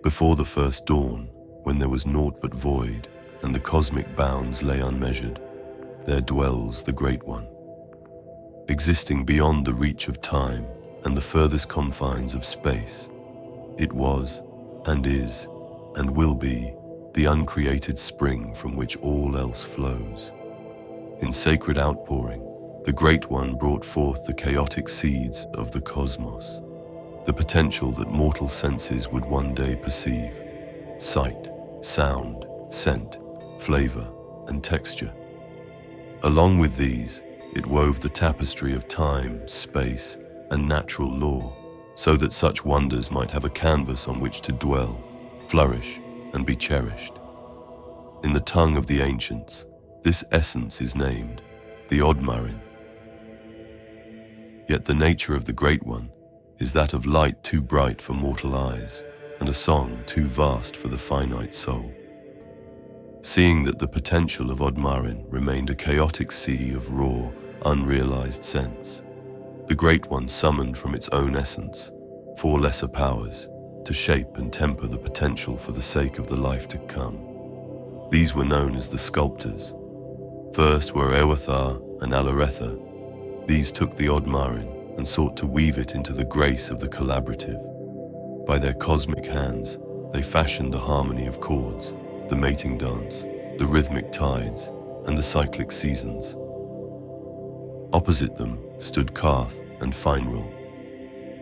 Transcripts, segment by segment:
Before the first dawn, when there was naught but void, and the cosmic bounds lay unmeasured, there dwells the Great One. Existing beyond the reach of time and the furthest confines of space, it was, and is, and will be, the uncreated spring from which all else flows. In sacred outpouring, the Great One brought forth the chaotic seeds of the cosmos, the potential that mortal senses would one day perceive: sight, sound, scent, flavor, and texture. Along with these, it wove the tapestry of time, space, and natural law, so that such wonders might have a canvas on which to dwell, flourish, and be cherished. In the tongue of the ancients, this essence is named the Odmarrin. Yet the nature of the Great One is that of light too bright for mortal eyes, and a song too vast for the finite soul. Seeing that the potential of Odmarrin remained a chaotic sea of raw, unrealized sense, the Great One summoned from its own essence 4 lesser powers to shape and temper the potential for the sake of the life to come. These were known as the Sculptors. First were Ewethar and Alaretha. These took the Odmarrin and sought to weave it into the grace of the collaborative. By their cosmic hands, they fashioned the harmony of chords, the mating dance, the rhythmic tides, and the cyclic seasons. Opposite them stood Karth and Finral.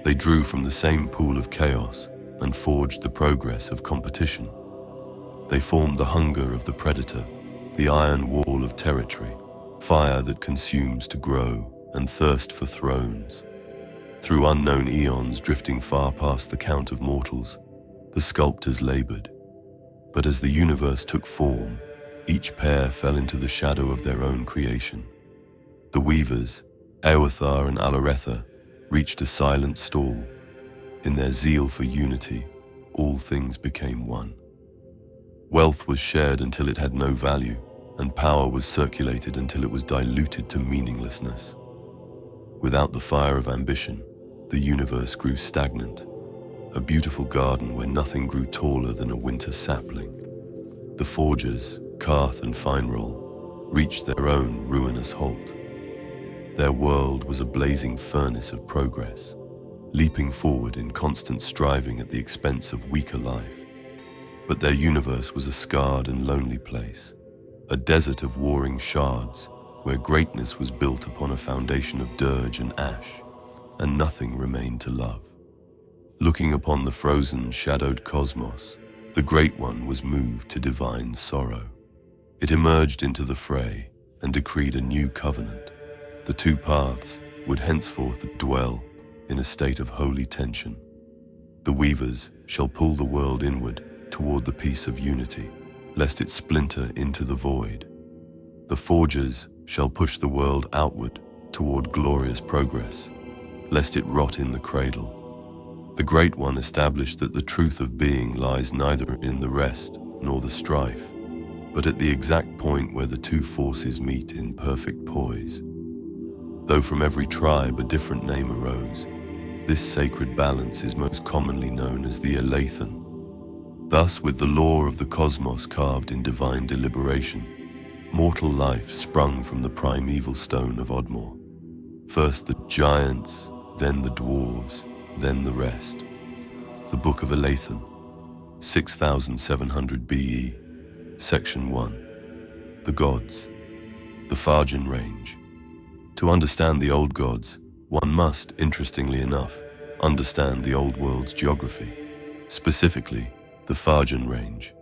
They drew from the same pool of chaos and forged the progress of competition. They formed the hunger of the predator, the iron wall of territory, fire that consumes to grow, and thirst for thrones. Through unknown eons drifting far past the count of mortals, the sculptors labored. But as the universe took form, each pair fell into the shadow of their own creation. The weavers, Ewethar and Alaretha, reached a silent stall. In their zeal for unity, all things became one. Wealth was shared until it had no value, and power was circulated until it was diluted to meaninglessness. Without the fire of ambition, the universe grew stagnant, a beautiful garden where nothing grew taller than a winter sapling. The forgers, Karth and Finral, reached their own ruinous halt. Their world was a blazing furnace of progress, leaping forward in constant striving at the expense of weaker life. But their universe was a scarred and lonely place, a desert of warring shards, where greatness was built upon a foundation of dirge and ash, and nothing remained to love. Looking upon the frozen, shadowed cosmos, the Great One was moved to divine sorrow. It emerged into the fray and decreed a new covenant. The 2 paths would henceforth dwell in a state of holy tension. The weavers shall pull the world inward toward the peace of unity, lest it splinter into the void. The forgers shall push the world outward toward glorious progress, lest it rot in the cradle. The Great One established that the truth of being lies neither in the rest nor the strife, but at the exact point where the 2 forces meet in perfect poise. Though from every tribe a different name arose, this sacred balance is most commonly known as the Eleithan. Thus, with the law of the cosmos carved in divine deliberation, mortal life sprung from the primeval stone of Odmor. First the giants, then the dwarves, then the rest. The Book of Eleithan, 6700 BE, Section 1. The Gods, the Farjan Range. To understand the old gods, one must, interestingly enough, understand the old world's geography, specifically the Farjan Range.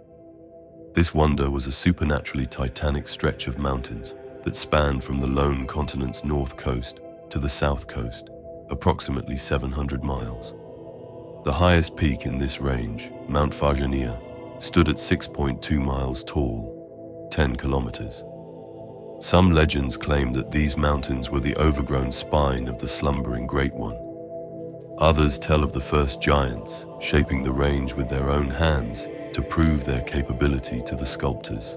This wonder was a supernaturally titanic stretch of mountains that spanned from the lone continent's north coast to the south coast, approximately 700 miles. The highest peak in this range, Mount Farjania, stood at 6.2 miles tall, 10 kilometers. Some legends claim that these mountains were the overgrown spine of the slumbering Great One. Others tell of the first giants shaping the range with their own hands to prove their capability to the sculptors.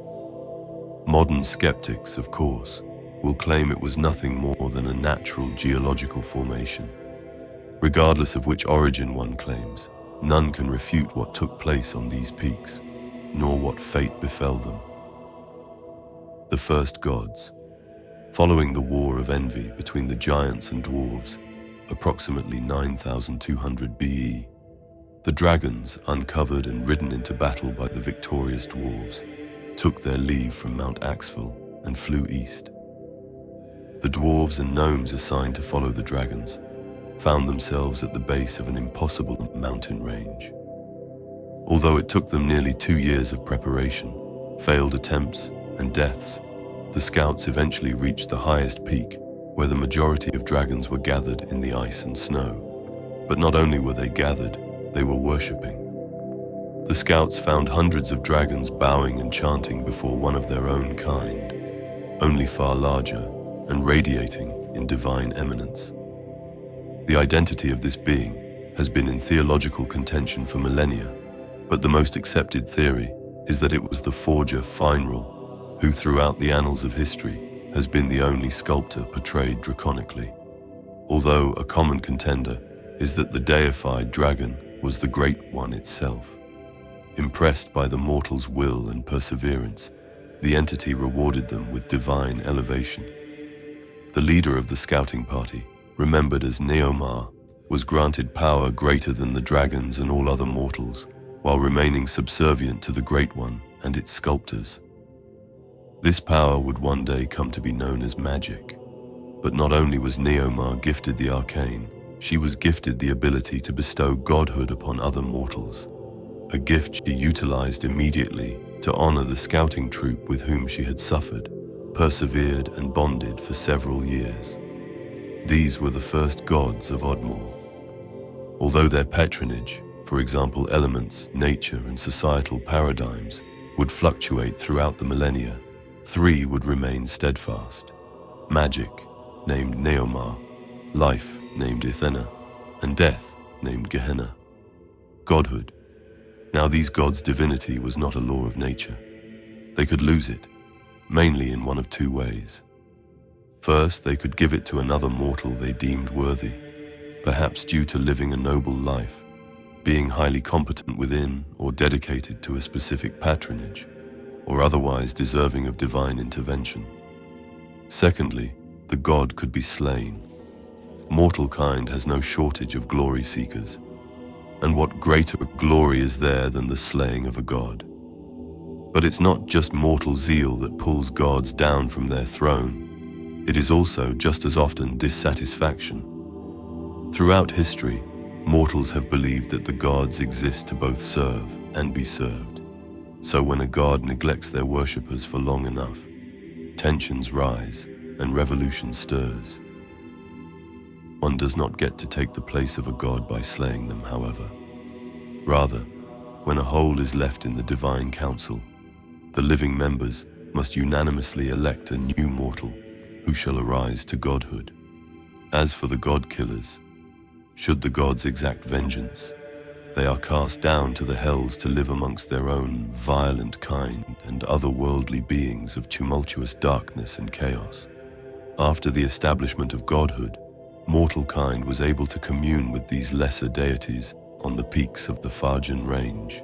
Modern skeptics, of course, will claim it was nothing more than a natural geological formation. Regardless of which origin one claims, None can refute what took place on these peaks, nor what fate befell them. The first gods. Following the war of envy between the giants and dwarves, approximately 9,200 BE, the dragons, uncovered and ridden into battle by the victorious dwarves, took their leave from Mount Axfell and flew east. The dwarves and gnomes assigned to follow the dragons found themselves at the base of an impossible mountain range. Although it took them nearly 2 years of preparation, failed attempts, and deaths, the scouts eventually reached the highest peak, where the majority of dragons were gathered in the ice and snow. But not only were they gathered, they were worshipping. The scouts found hundreds of dragons bowing and chanting before one of their own kind, only far larger and radiating in divine eminence. The identity of this being has been in theological contention for millennia, but the most accepted theory is that it was the forger Finral, who throughout the annals of history has been the only sculptor portrayed draconically. Although a common contender is that the deified dragon was the Great One itself. Impressed by the mortal's will and perseverance, the entity rewarded them with divine elevation. The leader of the scouting party, remembered as Neomar, was granted power greater than the dragons and all other mortals, while remaining subservient to the Great One and its sculptors. This power would one day come to be known as magic. But not only was Neomar gifted the arcane, she was gifted the ability to bestow godhood upon other mortals, a gift she utilized immediately to honor the scouting troop with whom she had suffered, persevered, and bonded for several years. These were the first gods of Odmore. Although their patronage, for example elements, nature, and societal paradigms, would fluctuate throughout the millennia, 3 would remain steadfast: magic, named Neomar; life, named Ithena; and death, named Gehenna. Godhood. Now these gods' divinity was not a law of nature. They could lose it, mainly in one of 2 ways. First, they could give it to another mortal they deemed worthy, perhaps due to living a noble life, being highly competent within or dedicated to a specific patronage, or otherwise deserving of divine intervention. Secondly, the god could be slain. Mortal kind has no shortage of glory seekers, and what greater glory is there than the slaying of a god? But it's not just mortal zeal that pulls gods down from their throne. It is also just as often dissatisfaction. Throughout history, mortals have believed that the gods exist to both serve and be served. So when a god neglects their worshippers for long enough, tensions rise and revolution stirs. One does not get to take the place of a god by slaying them, however. Rather, when a hole is left in the divine council, the living members must unanimously elect a new mortal who shall arise to godhood. As for the god-killers, should the gods exact vengeance, they are cast down to the hells to live amongst their own violent kind and otherworldly beings of tumultuous darkness and chaos. After the establishment of godhood, mortal kind was able to commune with these lesser deities on the peaks of the Farjan range.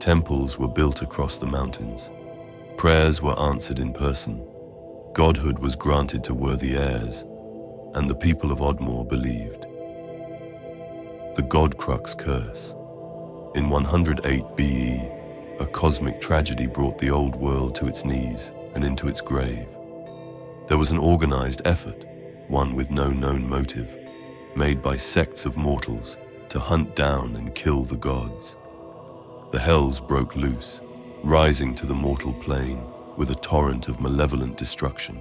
Temples were built across the mountains. Prayers were answered in person. Godhood was granted to worthy heirs, and the people of Odmore believed. The God Crux Curse. In 108 BE, a cosmic tragedy brought the old world to its knees and into its grave. There was an organized effort, one with no known motive, made by sects of mortals to hunt down and kill the gods. The hells broke loose, rising to the mortal plane with a torrent of malevolent destruction.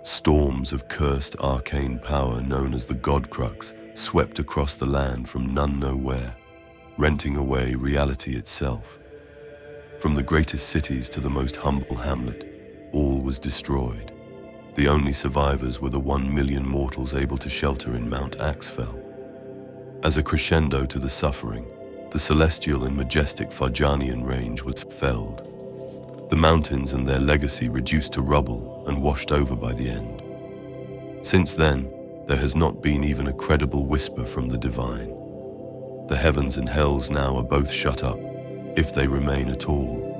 Storms of cursed arcane power known as the God Crux swept across the land from none know where, renting away reality itself. From the greatest cities to the most humble hamlet, all was destroyed. The only survivors were the 1 million mortals able to shelter in Mount Axfell. As a crescendo to the suffering, the celestial and majestic Farjanian range was felled. The mountains and their legacy reduced to rubble and washed over by the end. Since then, there has not been even a credible whisper from the divine. The heavens and hells now are both shut up, if they remain at all.